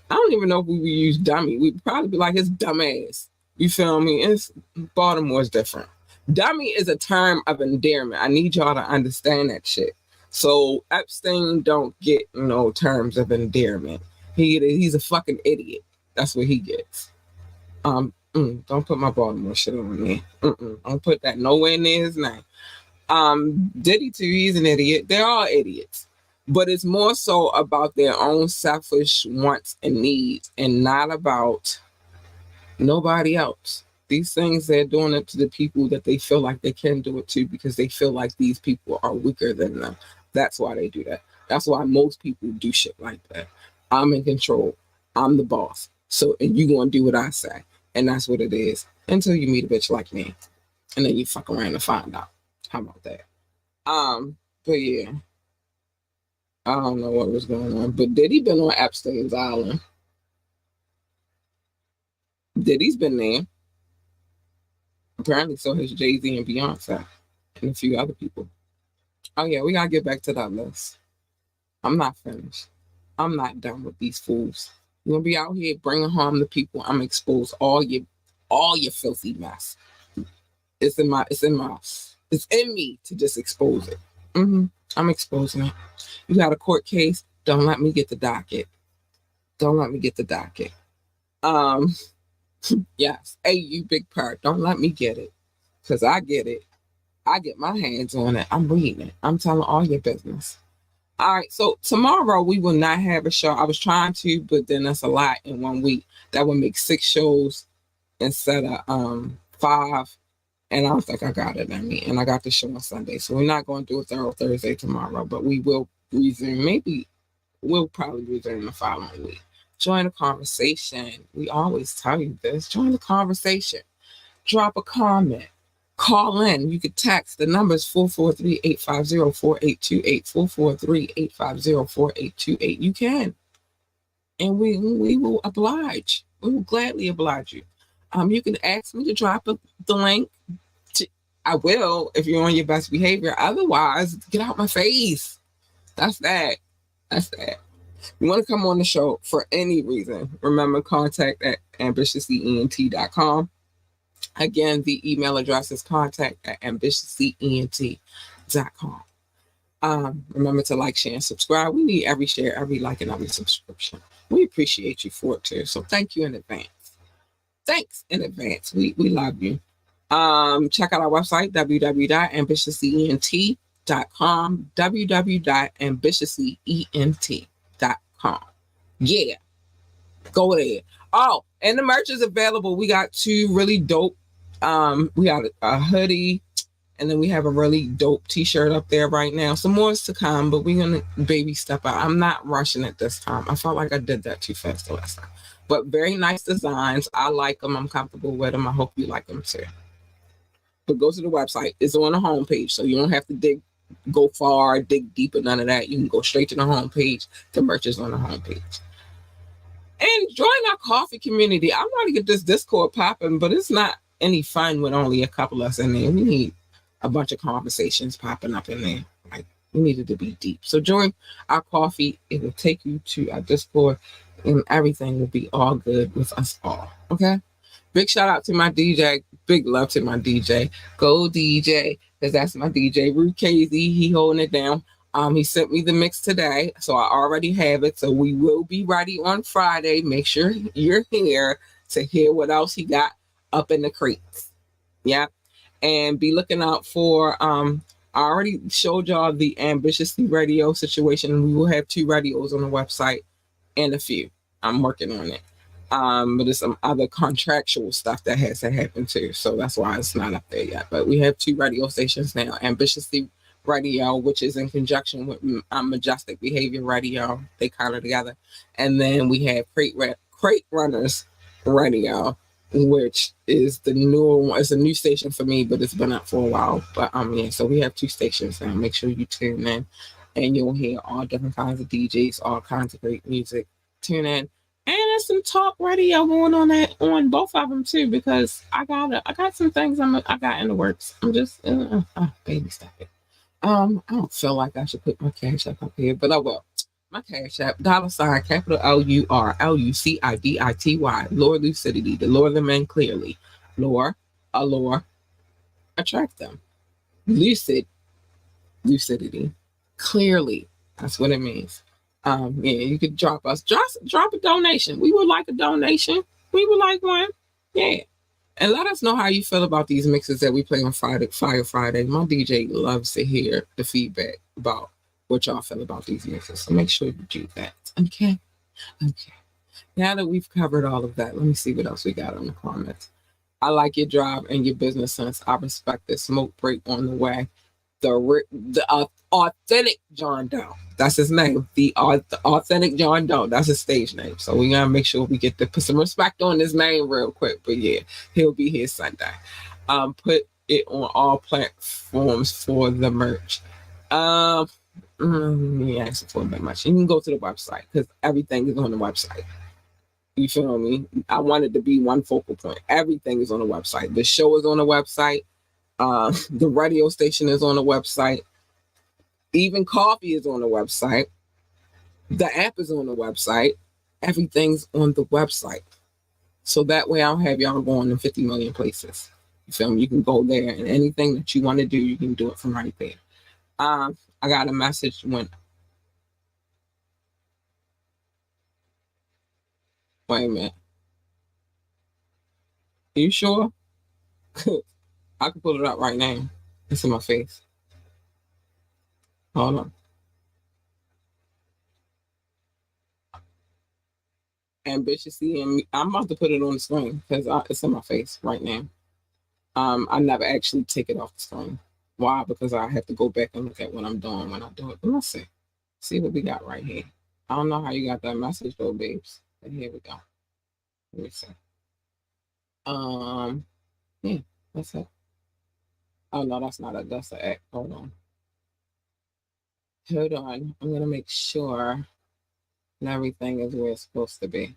don't even know if we would use dummy. We'd probably be like his dumb ass. You feel me? It's Baltimore's different. Dummy is a term of endearment. I need y'all to understand that shit. So Epstein don't get terms of endearment. He's a fucking idiot. That's what he gets. Don't put my Baltimore shit on there. Don't put that nowhere near his name. Diddy too, he's an idiot. They're all idiots. But it's more so about their own selfish wants and needs and not about nobody else. These things, they're doing it to the people that they feel like they can do it to because they feel like these people are weaker than them. That's why they do that. That's why most people do shit like that. I'm in control. I'm the boss. So, and you gonna do what I say. And that's what it is. Until you meet a bitch like me. And then you fuck around and find out. How about that? But yeah. I don't know what was going on. But Diddy been on Epstein's Island. Diddy's been there. Apparently so has Jay-Z and Beyonce. And a few other people. Oh yeah, we gotta get back to that list. I'm not finished. I'm not done with these fools. You're gonna be out here bringing harm to people. I'm expose all your filthy mess. It's in me to just expose it. I'm exposing it. You got a court case. Don't let me get the docket. Don't let me get the docket. Yes. Hey, you big perk. Don't let me get it. Because I get it. I get my hands on it. I'm reading it. I'm telling all your business. All right. So tomorrow we will not have a show. I was trying to, but then that's a lot in 1 week. That would make 6 shows instead of 5. And I don't think I got it in me. And I got the show on Sunday. So we're not going to do a thorough Thursday tomorrow, but we will resume. Maybe we'll probably resume the following week. Join the conversation. We always tell you this. Join the conversation. Drop a comment. Call in. You could text. The number is 443-850-4828. 443-850-4828. You can. And we will oblige. We will gladly oblige you. You can ask me to drop the link. I will if you're on your best behavior. Otherwise, get out my face. That's that. You want to come on the show for any reason, remember, contact at ambitiouslyent.com. Again, the email address is contact@ambitiouslyent.com. Remember to like, share, and subscribe. We need every share, every like, and every subscription. We appreciate you for it too. So thank you in advance. Thanks in advance. We love you. Check out our website, www.ambitiouslyent.com. www.ambitiouslyent.com. Yeah. Go there. Oh, and the merch is available. We got 2 really dope. We got a hoodie, and then we have a really dope t-shirt up there right now. Some more is to come, but we're gonna baby step out. I'm not rushing it this time. I felt like I did that too fast the last time. But very nice designs. I like them. I'm comfortable with them. I hope you like them too. But go to the website. It's on the homepage, so you don't have to go far, dig deep, or none of that. You can go straight to the homepage. The merch is on the homepage. And join our coffee community. I want to get this Discord popping, but it's not any fun with only a couple of us in there. We need a bunch of conversations popping up in there. Like, we need it to be deep. So join our coffee. It will take you to our Discord, and everything will be all good with us all. Okay? Big shout out to my DJ. Big love to my DJ. Go DJ, because that's my DJ. Ruth Casey, he holding it down. He sent me the mix today, so I already have it. So we will be ready on Friday. Make sure you're here to hear what else he got up in the creeks. Yeah. And be looking out for I already showed y'all the Ambitiously Radio situation. We will have 2 radios on the website and a few. I'm working on it. But there's some other contractual stuff that has to happen too. So that's why it's not up there yet. But we have 2 radio stations now. Ambitiously Radio, which is in conjunction with Majestic Behavior Radio. They kind of together. And then we have Crate Runners Radio, which is the newer one. It's a new station for me, but it's been up for a while. But yeah, so we have 2 stations now. Make sure you tune in, and you'll hear all different kinds of DJs, all kinds of great music. Tune in, and there's some talk radio going on both of them too, because I got some things I got in the works. I'm just baby step it. I don't feel like I should put my cash app up here, but I will. My cash app, $ capital LURLUCIDITY, Lure Lucidity, the lure them in clearly. Lure, allure, attract them. Lucid, lucidity, clearly. That's what it means. Yeah, you could drop a donation. We would like a donation. We would like one. Yeah. And let us know how you feel about these mixes that we play on Fire Friday. My DJ loves to hear the feedback about what y'all feel about these mixes. So make sure you do that. Okay. Now that we've covered all of that, let me see what else we got on the comments. I like your drive and your business sense. I respect the smoke break on the way. The authentic John Doe. That's his name. The authentic John Doe. That's his stage name. So we gotta make sure we get to put some respect on his name real quick. But yeah, he'll be here Sunday. Put it on all platforms for the merch. Yeah, asking for that much. You can go to the website because everything is on the website. You feel me? I want it to be one focal point. Everything is on the website. The show is on the website. The radio station is on the website. Even coffee is on the website. The app is on the website. Everything's on the website. So that way I'll have y'all going to 50 million places. You feel me? You can go there, and anything that you want to do, you can do it from right there. I got a message when... Wait a minute. You sure? I can pull it up right now. It's in my face. Hold on. Ambitiously, and I'm about to put it on the screen because it's in my face right now. I never actually take it off the screen. Why? Because I have to go back and look at what I'm doing when I do it. But let's see what we got right here. I don't know how you got that message though, babes. But here we go. Let me see. Yeah, that's it. Oh no, that's not it. That's the act. Hold on. I'm gonna make sure that everything is where it's supposed to be.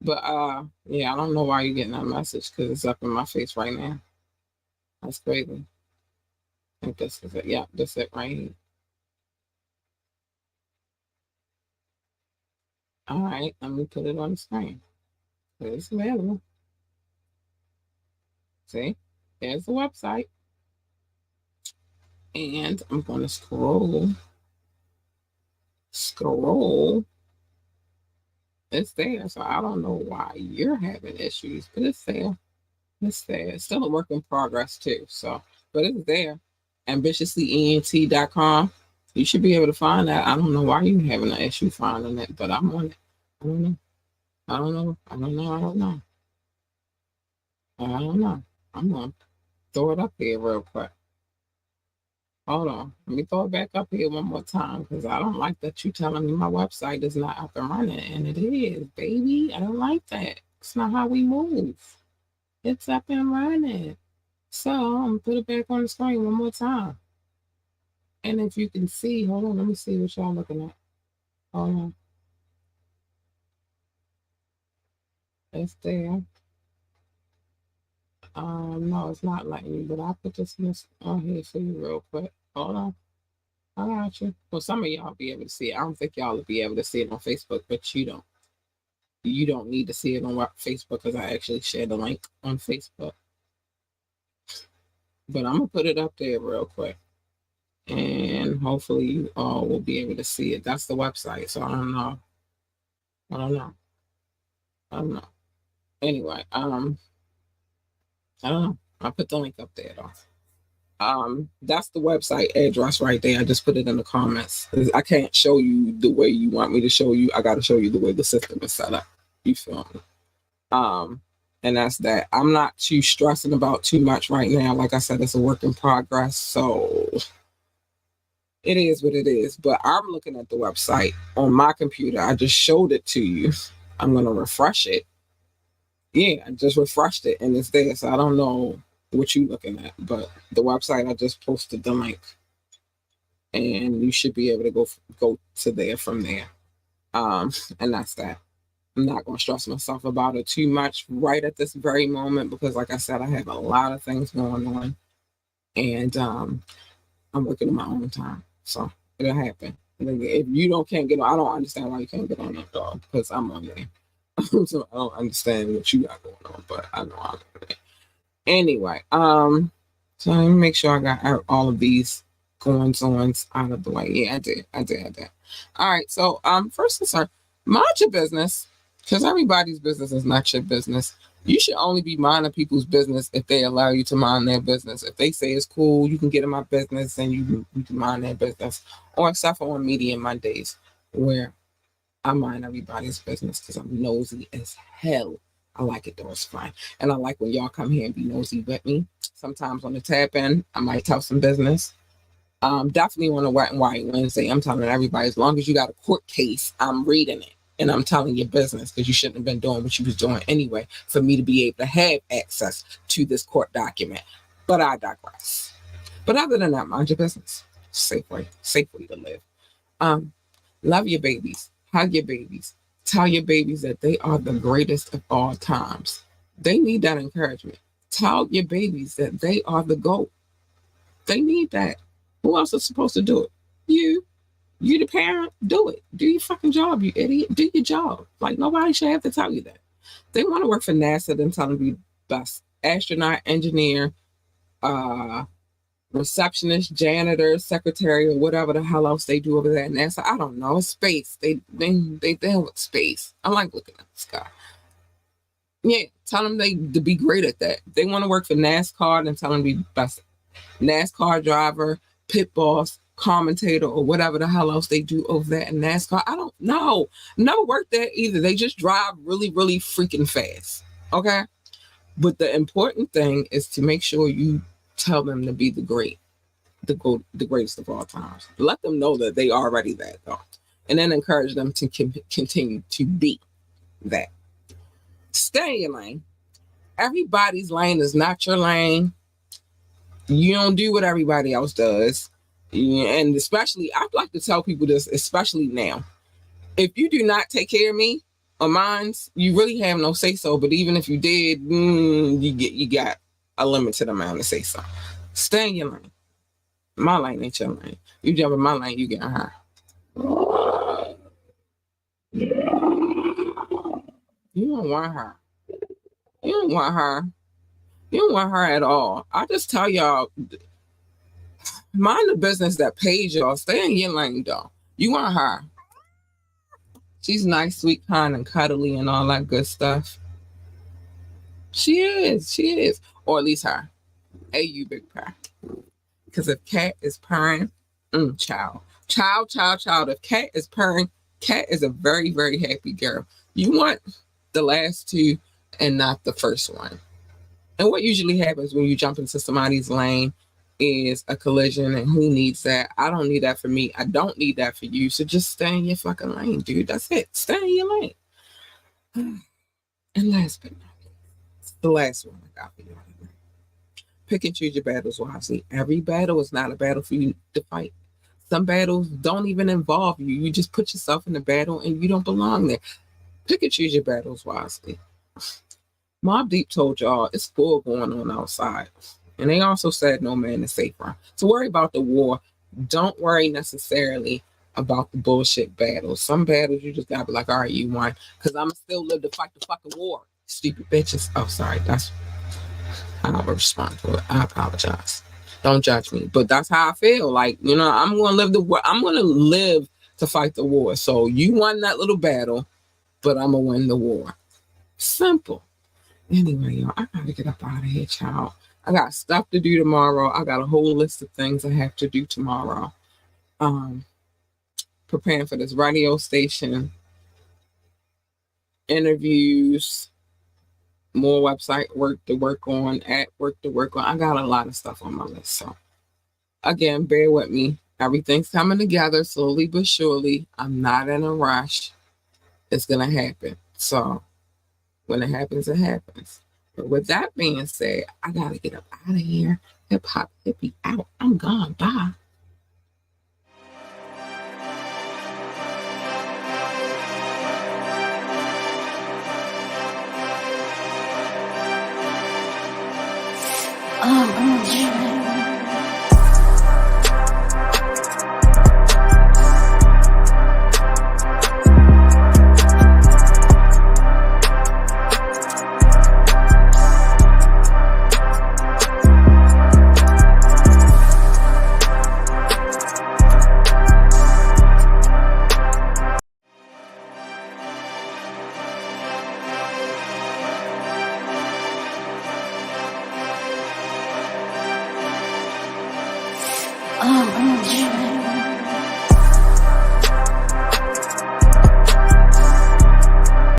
But yeah, I don't know why you're getting that message because it's up in my face right now. That's crazy. I think this is it. Yeah, this is it right here. All right, let me put it on the screen. It's available. See, there's the website. And I'm going to scroll. It's there. So I don't know why you're having issues, but it's there. It's there. It's still a work in progress too. So, but it's there. AmbitiouslyENT.com. You should be able to find that. I don't know why you're having an issue finding it, but I'm on it. I don't know. I don't know. I'm going to throw it up here real quick. Hold on. Let me throw it back up here one more time because I don't like that you telling me my website is not up and running. And it is, baby. I don't like that. It's not how we move. It's up and running. So I'm going to put it back on the screen one more time. And if you can see, hold on, let me see what y'all looking at. Hold on. It's there. No, it's not letting you, but I'll put this on here for you real quick. Hold on. I got you. Well, some of y'all be able to see it. I don't think y'all will be able to see it on Facebook, but you don't. You don't need to see it on Facebook because I actually shared the link on Facebook. But I'm going to put it up there real quick. And hopefully you all will be able to see it. That's the website. So I don't know. Anyway, I don't know. I'll put the link up there though. That's the website address right there. I just put it in the comments. I can't show you the way you want me to show you. I got to show you the way the system is set up. You feel me? And that's that. I'm not too stressing about too much right now. Like I said, it's a work in progress. So it is what it is. But I'm looking at the website on my computer. I just showed it to you. I'm going to refresh it. Yeah, I just refreshed it and it's there. So I don't know what you looking at, but the website, I just posted the link and you should be able to go to there from there. And that's that. I'm not going to stress myself about it too much right at this very moment because, like I said, I have a lot of things going on, and I'm working in my own time, so it'll happen. If you can't get on, I don't understand why you can't get on that dog because I'm on there. So I don't understand what you got going on, but I know I'm on there. Anyway, so let me make sure I got all of these goings-ons out of the way. Yeah, I did. All right, so first concern, mind your business, because everybody's business is not your business. You should only be minding people's business if they allow you to mind their business. If they say it's cool, you can get in my business and you can mind their business. Or except for on Media Mondays, where I mind everybody's business because I'm nosy as hell. I like it though, it's fun. And I like when y'all come here and be nosy with me. Sometimes on the tap in, I might tell some business. Definitely on a Wet and White Wednesday, I'm telling everybody, as long as you got a court case, I'm reading it. And I'm telling your business because you shouldn't have been doing what you was doing anyway for me to be able to have access to this court document. But I digress. But other than that, mind your business. Safe way to live. Love your babies. Hug your babies. Tell your babies that they are the greatest of all times. They need that encouragement. Tell your babies that they are the GOAT. They need that. Who else is supposed to do it? You the parent, do it. Do your fucking job, you idiot. Do your job. Like, nobody should have to tell you that. They want to work for NASA, then tell them to be the best astronaut, engineer, receptionist, janitor, secretary, or whatever the hell else they do over there at NASA. I don't know. It's space. They deal with space. I like looking at the sky. Yeah, tell them to be great at that. They want to work for NASCAR, then tell them to be the best NASCAR driver, pit boss, commentator, or whatever the hell else they do over there in NASCAR. I don't know. Never worked there either. They just drive really, really freaking fast. Okay? But the important thing is to make sure you tell them to be the greatest of all times. Let them know that they are already that, though. And then encourage them to continue to be that. Stay in your lane. Everybody's lane is not your lane. You don't do what everybody else does. And especially, I'd like to tell people this, especially now. If you do not take care of me or mine, you really have no say so. But even if you did, you got a limited amount of say so. Stay in your lane. My lane ain't your lane. You jump in my lane, you get hurt. You don't want her. You don't want her. You don't want her at all. I just tell y'all, mind the business that pays y'all. Stay in your lane, though. You want her. She's nice, sweet, kind, and cuddly, and all that good stuff. She is. Or at least her. Hey, you big purr. Because if Cat is purring, child. If Cat is purring, Cat is a very, very happy girl. You want the last two and not the first one. And what usually happens when you jump into somebody's lane is a collision, and who needs that? I don't need that for me. I don't need that for you. So just stay in your fucking lane, dude. That's it. Stay in your lane. And last but not least, the last one I got for you. Pick and choose your battles wisely. Every battle is not a battle for you to fight. Some battles don't even involve you. You just put yourself in the battle and you don't belong there. Pick and choose your battles wisely. Mobb Deep told y'all it's full going on outside. And they also said no man is safer. So worry about the war. Don't worry necessarily about the bullshit battles. Some battles you just gotta be like, all right, you won. Because I'm still live to fight the fucking war. Stupid bitches. Oh, sorry. That's how I respond to it. I apologize. Don't judge me. But that's how I feel. Like, I'm gonna live to fight the war. So you won that little battle, but I'm gonna win the war. Simple. Anyway, y'all, I gotta get up out of here, child. I got stuff to do tomorrow. I got a whole list of things I have to do tomorrow. Preparing for this radio station, interviews, more website work to work on, at work to work on. I got a lot of stuff on my list. So again, bear with me. Everything's coming together slowly but surely. I'm not in a rush. It's going to happen. So when it happens, it happens. But with that being said, I got to get up out of here. Hip hop hippie out. I'm gone. Bye. Oh,